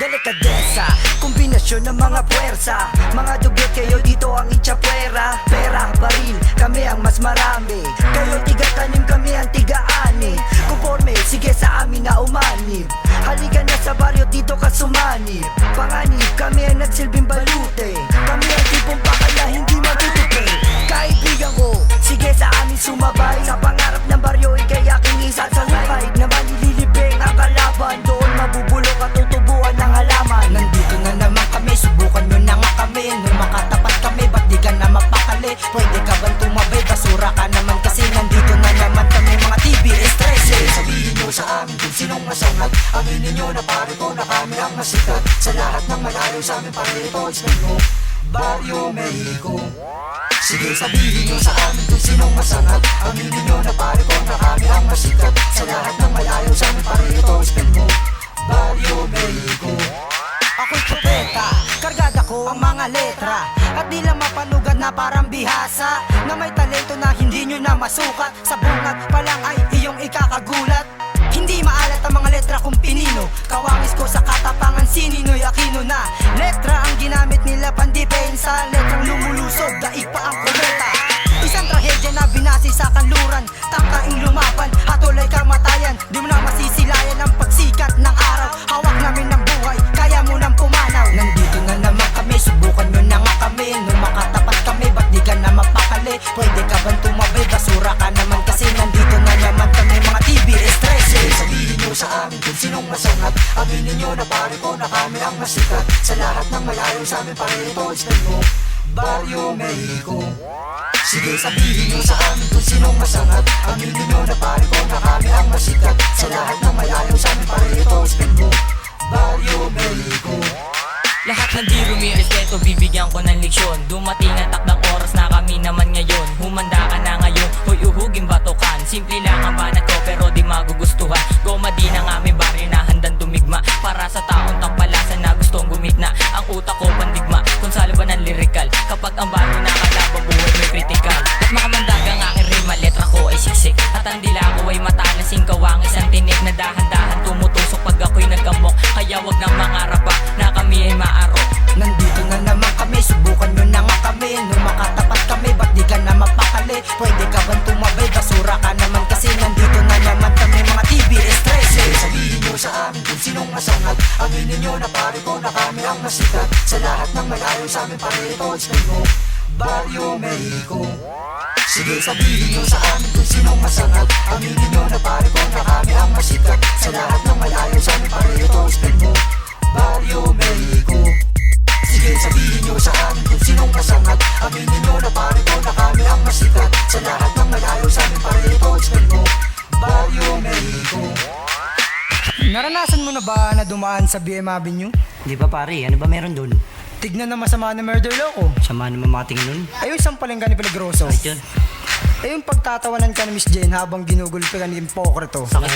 delikadesa, kombinasyon ng mga puwersa. Mga dugyot kayo dito ang itsapuera. Pera, baril, kami ang mas marami. Kayo tiga-tanim, kami ang tiga-ani. Conforme, sige sa amin na umanib. Halika na sa baryo, dito ka sumanib. Panganib, kami ang nagsilbing balute. Kami ang tipong bakal na hindi matutupi. Kaibigan ko, sige sa amin sumabay. Sa pangarap ng baryo, ikay aking isasalubay. Na malililibing ang kalaban, doon mabubulok at tutubuan ng halaman. Nandito na naman kami, subukan nyo na nga kami. Nung makatapat kami, ba't di ka na mapakali? Pwede ka bang tumabay, basura ka naman kasi nandito na naman kami mga TV stress. Sabihin nyo sa amin kung sinong masangat. Aminin nyo na pare ko na kami ang masikat. Sa lahat ng malayo sa amin pare ito ispan mo Barrio Mexico. Sige sabihin nyo sa amin kung sinong masangat. Aminin nyo na pare ko na kami ang masikat. Sa lahat ng malayo sa amin pare ito ispan mo Barrio Mexico. Ako'y propeta, kargada ko ang mga letra. At di lang mapanugad na parang bihasa. Na may talento na hindi nyo na masukat. Sa bungad pa lang ay iyong ikakagulat. Hindi maalat ang mga letra kung pinino. Kawangis ko sa katapangan sinino'y Aquino na. Letra ang ginamit nila pandepensa. Letrang lumulusog, daig pa ang kometa. Isang trahedya na binasi sa kanluran. Tangkaing lumaban, hatulay kamatayan. Di mo na masisilayan ang pagsikat ng araw. Hawak namin ng buhay, kaya mo nang pumanaw. Nandito na naman kami, subukan nyo na nga kami. Nung makatapat kami, ba't di ka na mapakali? Pwede ka bang tumabay, basura ka naman kasi nandito na naman kami mga TV stress. Sabihin nyo sa amin kung sinong masangat. Aminin nyo na pare ko na kami ang masikat. Sa lahat ng malayo sa amin pare ito ispan mo Barrio Mexico. Sige sabihin nyo sa amin kung sinong masangat. Aminin nyo na pare ko na kami ang masikat. Sa lahat ng malayo sa amin pare ito ispan mo Barrio Mexico. Lahat ng di rumirespeto, bibigyan ko ng leksyon. Dumating ang takdang oras na kami naman ngayon. Humanda ka na ngayon, hoy uhugin batokan. Simple lang ang banat ko pero di magugustuhan. Goma di ng aming baryo na handang dumigma. Para sa taong tampalasan na gustong gumitna. Ang utak ko pandigma, kung sa laban ng lirikal. Kapag ang baryo nakalaban, buhay may kritikal. At makamandag ang aking rima, letra ko ay siksik. At ang dila ko ay matalasing kawangis. Ang tinig na dahan-dahan tumutusok pag ako'y nag-amok. Kaya wag nang mangarap pa na kami ay maarok. Nandito na naman kami, subukan nyo na nga kami. Nung makatapat kami, ba't di ka na mapakali? Pwede ka bang tumabay, basura ka naman kasi nandito na naman kami mga TV stress. Sabihin nyo sa amin kung sinong masangat. Aminin nyo na pare ko na kami ang masikat. Sa lahat ng malayo sa amin pare ito ispan mo Barrio Mexico. Sige sabihin nyo sa amin kung sinong masangat. Aminin nyo na pare ko na kami ang masikat. Sa lahat ng malayo sa amin pare ito ispan mo Barrio Mexico. Sige sabihin nyo sa amin kung sinong masangat. Aminin nyo na pare ko na kami ang masikat. Sa lahat ng malayo sa amin pare ito ispan mo Barrio Mexico. Naranasan mo na ba na dumaan sa BM Avenue? Di ba pare, ano ba meron dun? Tignan na masama na murder loko. Sama naman mga tingin nun. Ay yung sampaling ka ni Peligroso. Ay yun, Ay yung pagtatawanan ka ni Miss Jane habang ginugulpi ka ni Impokrito. sakit.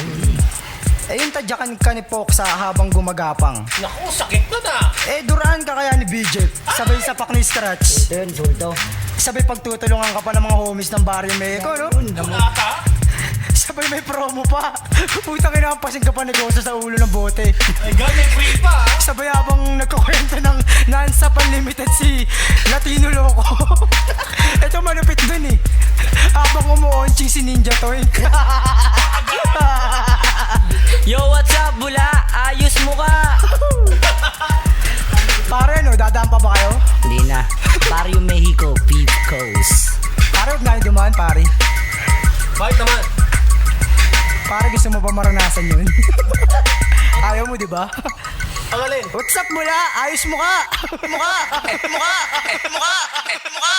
Ay yung tadyakan ka ni Poksa habang gumagapang. Naku, sakit na na. Eh duraan ka kaya ni BJ. Sabay sapak ni Scratch. Ito yun, sulto. Sabay pagtutulungan ka pa ng mga homies ng Barrio Mexico, no? Nata? Sabay may promo pa. Putang inampasin ka pa negosyo sa ulo ng bote. Ay, ganyan free pa. Sabay habang nagkukwento ng non-stop unlimited si Latino Loco. Ito malupit dun eh. Habang umuonching si Ninja Toy. Yo, what's up, bula? Ayos mo ka? Pare ano, dadaan pa ba kayo? Hindi na. Barrio Mexico, Peep Coast. Pare huwag na dumaan pare. Bakit naman? Pare gusto mo ba maranasan yun? Ayaw mo diba? Ang alin? What's up mula? Ayos mo ka! Mukha! Mukha! Mukha!